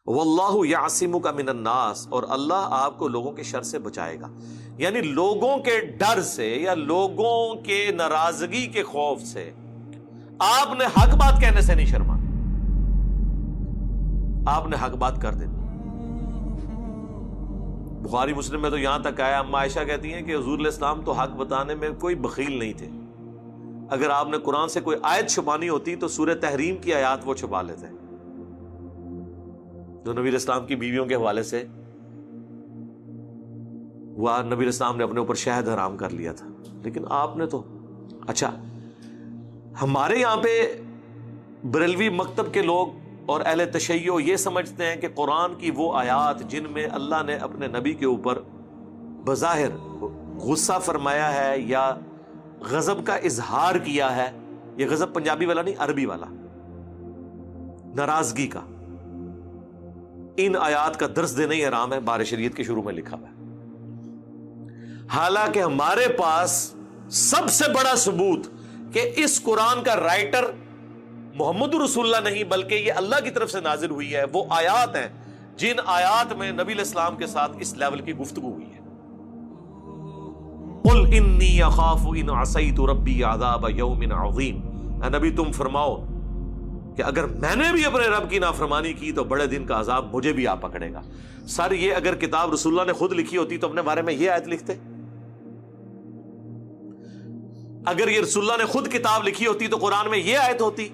واللہ یعصمک من الناس، اور اللہ آپ کو لوگوں کے شر سے بچائے گا. یعنی لوگوں کے ڈر سے یا لوگوں کے ناراضگی کے خوف سے آپ نے حق بات کہنے سے نہیں شرما، آپ نے حق بات کر دینی. بخاری مسلم میں تو یہاں تک آیا، اما عائشہ کہتی ہیں کہ حضور علیہ السلام تو حق بتانے میں کوئی بخیل نہیں تھے. اگر آپ نے قرآن سے کوئی آیت چھپانی ہوتی تو سورہ تحریم کی آیات وہ چھپا لیتے، جو نبی علیہ السلام کی بیویوں کے حوالے سے وہ نبی علیہ السلام نے اپنے اوپر شہد حرام کر لیا تھا. لیکن آپ نے تو اچھا، ہمارے یہاں پہ بریلوی مکتب کے لوگ اور اہل تشیع یہ سمجھتے ہیں کہ قرآن کی وہ آیات جن میں اللہ نے اپنے نبی کے اوپر بظاہر غصہ فرمایا ہے یا غضب کا اظہار کیا ہے، یہ غضب پنجابی والا نہیں، عربی والا، ناراضگی کا، ان آیات کا درس دینا ہی حرام ہے، بار شریعت کے شروع میں لکھا ہوا ہے. حالانکہ ہمارے پاس سب سے بڑا ثبوت کہ اس قرآن کا رائٹر محمد رسول اللہ نہیں بلکہ یہ اللہ کی طرف سے نازل ہوئی ہے، وہ آیات ہیں جن آیات میں نبی علیہ السلام کے ساتھ اس لیول کی گفتگو ہوئی ہے. قل انی اخاف ان عصیت ربی عذاب یوم عظیم، اے نبی تم فرماؤ کہ اگر میں نے بھی اپنے رب کی نافرمانی کی تو بڑے دن کا عذاب مجھے بھی آ پکڑے گا. سر یہ اگر کتاب رسول اللہ نے خود لکھی ہوتی تو اپنے بارے میں یہ آیت لکھتے؟ اگر یہ رسول اللہ نے خود کتاب لکھی ہوتی تو قرآن میں یہ آیت ہوتی،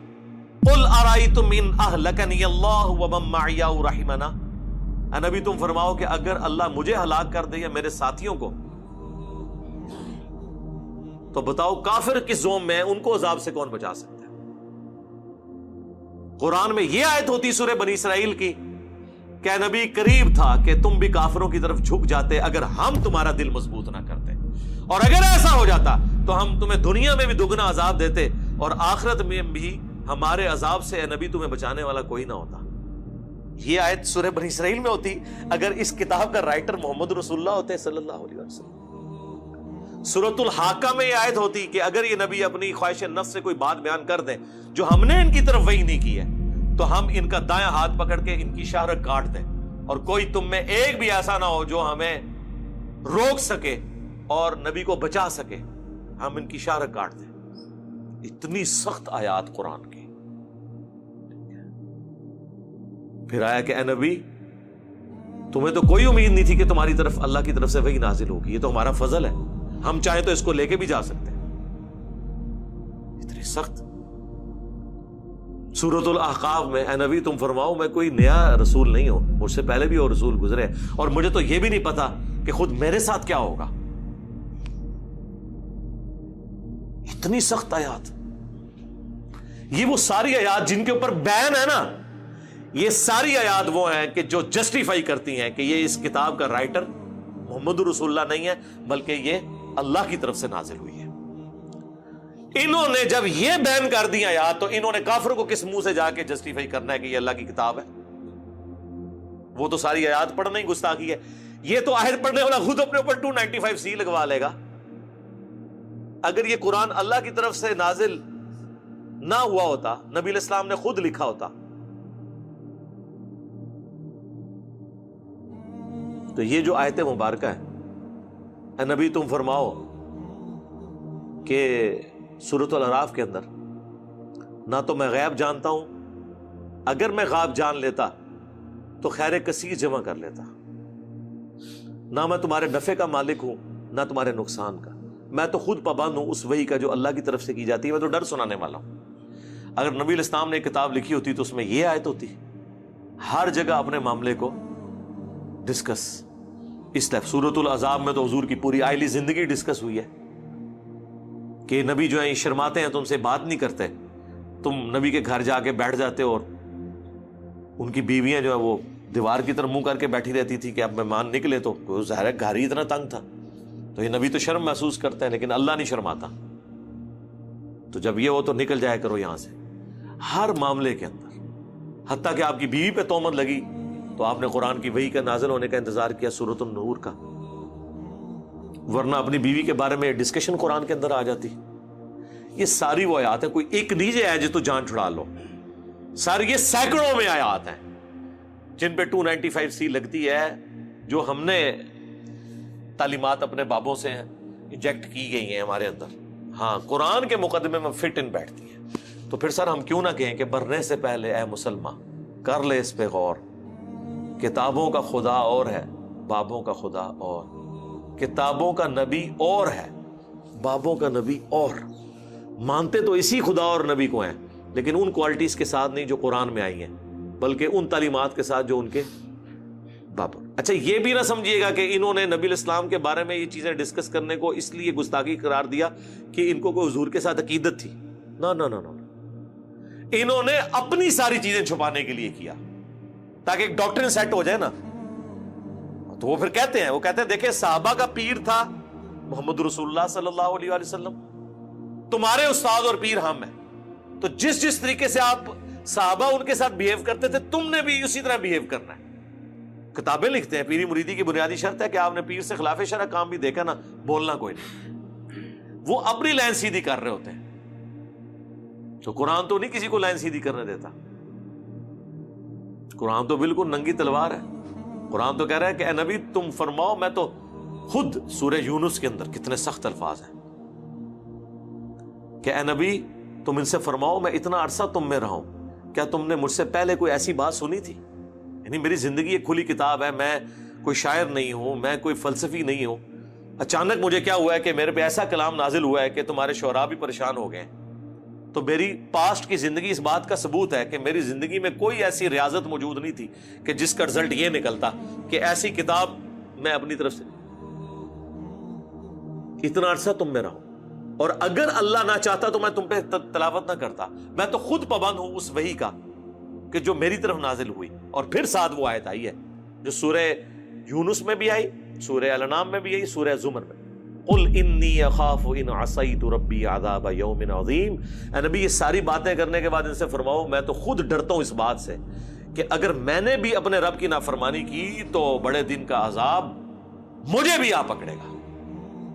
قل ارائیتم ان اہلکنی اللہ ومن معی او رحمنا، اے نبی تم فرماؤ کہ اگر اللہ مجھے ہلاک کر دے یا میرے ساتھیوں کو تو بتاؤ کافر کس زوم میں ان کو عذاب سے کون بچا سکتا ہے؟ قرآن میں یہ آیت ہوتی سورہ بنی اسرائیل کی کہ نبی قریب تھا کہ تم بھی کافروں کی طرف جھک جاتے اگر ہم تمہارا دل مضبوط نہ کرتے، اور اگر ایسا ہو جاتا تو ہم تمہیں دنیا میں بھی دگنا عذاب دیتے اور آخرت میں بھی ہمارے عذاب سے اے نبی تمہیں بچانے والا کوئی نہ ہوتا. یہ آیت سورہ بنی اسرائیل میں ہوتی اگر اس کتاب کا رائٹر محمد رسول اللہ ہوتے صلی اللہ علیہ وسلم. سورۃ الحاقہ میں یہ آیت ہوتی کہ اگر یہ نبی اپنی خواہش نفس سے کوئی بات بیان کر دیں جو ہم نے ان کی طرف وحی نہیں کی ہے تو ہم ان کا دایاں ہاتھ پکڑ کے ان کی شہرت کاٹ دیں، اور کوئی تم میں ایک بھی ایسا نہ ہو جو ہمیں روک سکے اور نبی کو بچا سکے، ہم ان کی شہرت کاٹ دیں. اتنی سخت آیات قرآن کی. پھر آیا کہ اے نبی تمہیں تو کوئی امید نہیں تھی کہ تمہاری طرف اللہ کی طرف سے وحی نازل ہوگی، یہ تو ہمارا فضل ہے، ہم چاہیں تو اس کو لے کے بھی جا سکتے ہیں. اتنی سخت. سورۃ الاحقاف میں اے نبی تم فرماؤ میں کوئی نیا رسول نہیں ہوں، مجھ سے پہلے بھی اور رسول گزرے اور مجھے تو یہ بھی نہیں پتا کہ خود میرے ساتھ کیا ہوگا. اتنی سخت آیات. یہ وہ ساری آیات جن کے اوپر بین ہے نا، یہ ساری آیات وہ ہیں کہ جو جسٹیفائی کرتی ہیں کہ یہ اس کتاب کا رائٹر محمد رسول اللہ نہیں ہے بلکہ یہ اللہ کی طرف سے نازل ہوئی ہے. انہوں نے جب یہ بین کر دی آیات تو انہوں نے کافروں کو کس منہ سے جا کے جسٹیفائی کرنا ہے کہ یہ اللہ کی کتاب ہے؟ وہ تو ساری آیات پڑھنا ہی گستاخی ہے. یہ تو آیت پڑھنے والا خود اپنے اوپر 295 لگوا لے گا. اگر یہ قرآن اللہ کی طرف سے نازل نہ ہوا ہوتا، نبی علیہ السلام نے خود لکھا ہوتا، تو یہ جو آیت مبارکہ ہے، اے نبی تم فرماؤ کہ سورۃ الاعراف کے اندر نہ تو میں غیب جانتا ہوں، اگر میں غیب جان لیتا تو خیر کثیر جمع کر لیتا، نہ میں تمہارے نفع کا مالک ہوں نہ تمہارے نقصان کا، میں تو خود پابند ہوں اس وحی کا جو اللہ کی طرف سے کی جاتی ہے، میں تو ڈر سنانے والا ہوں. اگر نبی علیہ السلام نے ایک کتاب لکھی ہوتی تو اس میں یہ آیت ہوتی. ہر جگہ اپنے معاملے کو ڈسکس. اس طرح سورۃ الاحزاب میں تو حضور کی پوری آئلی زندگی ڈسکس ہوئی ہے کہ نبی جو ہیں شرماتے ہیں، تم سے بات نہیں کرتے، تم نبی کے گھر جا کے بیٹھ جاتے اور ان کی بیویاں جو ہیں وہ دیوار کی طرف منہ کر کے بیٹھی رہتی تھی کہ اب مہمان نکلے تو ظاہر ہے گھر ہی اتنا تنگ تھا تو یہ نبی تو شرم محسوس کرتے ہیں لیکن اللہ نہیں شرماتا. تو جب یہ ہو تو نکل جایا کرو یہاں سے. ہر معاملے کے اندر، حتیٰ کہ آپ کی بیوی پہ تہمت لگی تو آپ نے قرآن کی وحی کا نازل ہونے کا انتظار کیا، سورۃ النور کا، ورنہ اپنی بیوی کے بارے میں ڈسکشن قرآن کے اندر آ جاتی. یہ ساری وہ آیات ہیں، کوئی ایک نیچے ہے جو تو جان چھڑا لو، ساری یہ سینکڑوں میں آیات ہیں جن پہ 295C لگتی ہے، جو ہم نے تعلیمات اپنے بابوں سے انجیکٹ کی گئی ہیں ہمارے اندر، ہاں قرآن کے مقدمے میں فٹ ان بیٹھتی ہیں. تو پھر سر ہم کیوں نہ کہیں کہ مرنے سے پہلے اے مسلمان کر لے اس پہ غور، کتابوں کا خدا اور ہے، بابوں کا خدا اور، کتابوں کا نبی اور ہے، بابوں کا نبی اور. مانتے تو اسی خدا اور نبی کو ہیں، لیکن ان کوالٹیز کے ساتھ نہیں جو قرآن میں آئی ہیں، بلکہ ان تعلیمات کے ساتھ جو ان کے بابا. اچھا یہ بھی نہ سمجھیے گا کہ انہوں نے نبی الاسلام کے بارے میں یہ چیزیں ڈسکس کرنے کو اس لیے گستاخی قرار دیا کہ ان کو کوئی حضور کے ساتھ عقیدت تھی. نہ نہ نہ، انہوں نے اپنی ساری چیزیں چھپانے کے لیے کیا تاکہ ایک ڈاکٹرن سیٹ ہو جائے نا. تو وہ پھر کہتے ہیں دیکھیں صحابہ کا پیر تھا محمد رسول اللہ صلی اللہ علیہ وآلہ وسلم، تمہارے استاد اور پیر ہم ہیں، تو جس طریقے سے آپ صحابہ ان کے ساتھ بہیو کرتے تھے تم نے بھی اسی طرح بہیو کرنا ہے. کتابیں لکھتے ہیں پیری مریدی کی بنیادی شرط ہے کہ آپ نے پیر سے خلاف شرع کام بھی دیکھا نا، بولنا کوئی نہیں. وہ اپنی لائن سیدھی کر رہے ہوتے ہیں، تو قرآن تو نہیں کسی کو لائن سیدھی کرنے دیتا. قرآن تو بالکل ننگی تلوار ہے. قرآن تو کہہ رہا ہے کہ اے نبی تم فرماؤ، میں تو خود سورہ یونس کے اندر کتنے سخت الفاظ ہیں کہ اے نبی تم ان سے فرماؤ میں اتنا عرصہ تم میں رہا ہوں، کیا تم نے مجھ سے پہلے کوئی ایسی بات سنی تھی؟ یعنی میری زندگی ایک کھلی کتاب ہے، میں کوئی شاعر نہیں ہوں، میں کوئی فلسفی نہیں ہوں. اچانک مجھے کیا ہوا ہے کہ میرے پہ ایسا کلام نازل ہوا ہے کہ تمہارے شعراء بھی پریشان ہو گئے. تو میری پاسٹ کی زندگی اس بات کا ثبوت ہے کہ میری زندگی میں کوئی ایسی ریاضت موجود نہیں تھی کہ جس کا رزلٹ یہ نکلتا کہ ایسی کتاب میں اپنی طرف سے اتنا عرصہ تم میں رہوں، اور اگر اللہ نہ چاہتا تو میں تم پہ تلاوت نہ کرتا. میں تو خود پابند ہوں اس وحی کا کہ جو میری طرف نازل ہوئی. اور پھر ساتھ وہ آیت آئی ہے جو سورہ یونس میں بھی آئی، سورہ الانعام میں بھی آئی، سورہ زمر میں، قل انی اخاف ان عصیت ربی عذاب یوم عظیم. اے نبی یہ ساری باتیں کرنے کے بعد ان سے فرماؤ میں تو خود ڈرتا ہوں اس بات سے کہ اگر میں نے بھی اپنے رب کی نافرمانی کی تو بڑے دن کا عذاب مجھے بھی آ پکڑے گا.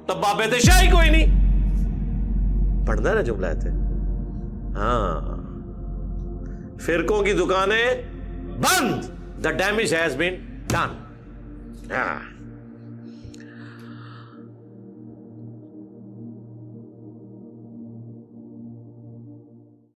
تب بابے شاہی کوئی نہیں پڑھنا ہے نا جملہ تھے. ہاں فرقوں کی دکانیں بند، the damage has been done.